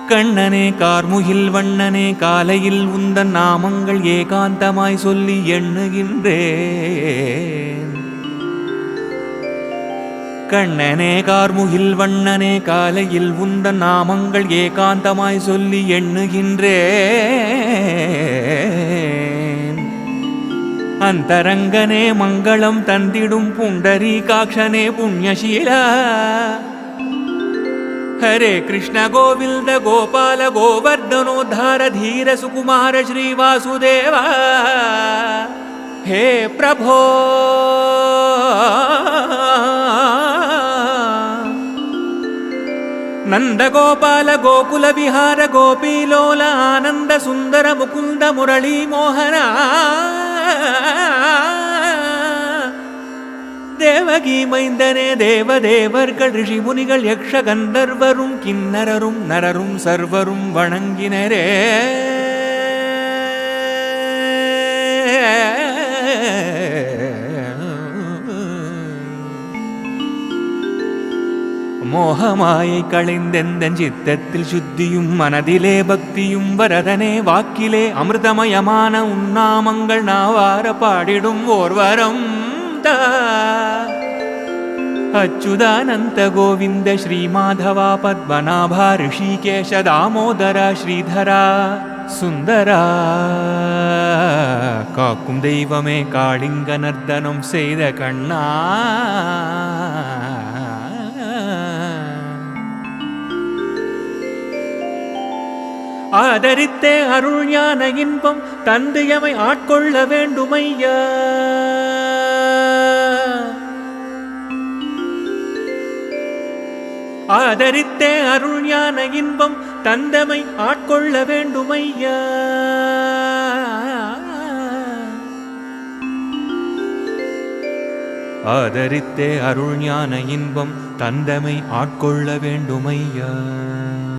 கண்ணனே கார்முகில் வண்ணனே காலையில் உந்தன் நாமங்கள் ஏகாந்தமாய் சொல்லி எண்ணுகின்றேன். கண்ணனே கார்முகில் வண்ணனே காலையில் உந்தன் நாமங்கள் ஏகாந்தமாய் சொல்லி எண்ணுகின்றேன். அந்தரங்கனே மங்களம் தந்திடும் புண்டரீகாக்ஷனே புண்ணியசீலா हरे कृष्ण गोविंद गोपाल गोवर्धनोद्धार धीर सुकुमार श्री वासुदेव हे प्रभो नंद गोपाल गोकुल विहार गोपीलोल आनंद सुंदर मुकुंद मुरली मोहना தேவகி மைந்தனே தேவதேவர்கள் ரிஷி முனிகள் யக்ஷ கந்தர்வரும் கிண்ணரரும் நரரும் சர்வரும் வணங்கினரே. மோகமாயை களைந்தெந்தன் சித்தத்தில் சுத்தியும் மனதிலே பக்தியும் வரதனே வாக்கிலே அமிர்தமயமான உன்னாமங்கள் நாவார பாடிடும் ஓர்வரம் अच्युतानंत गोविंद श्री माधवा पद्मनाभा ऋषिकेश दामोदर श्रीधरा सुंदरा काक्कुम தெய்வமே காளிங்க நர்தனம் செய்த கண்ணா ஆதரித்தே அருள் ஞான இன்பம் தந்தையமை ஆட்கொள்ள வேண்டுமையா. ஆதரித்தே அருள் ஞான இன்பம் தந்தமை ஆட்கொள்ள வேண்டுமையா. ஆதரித்தே அருள் ஞான இன்பம் தந்தமை ஆட்கொள்ள வேண்டுமையா.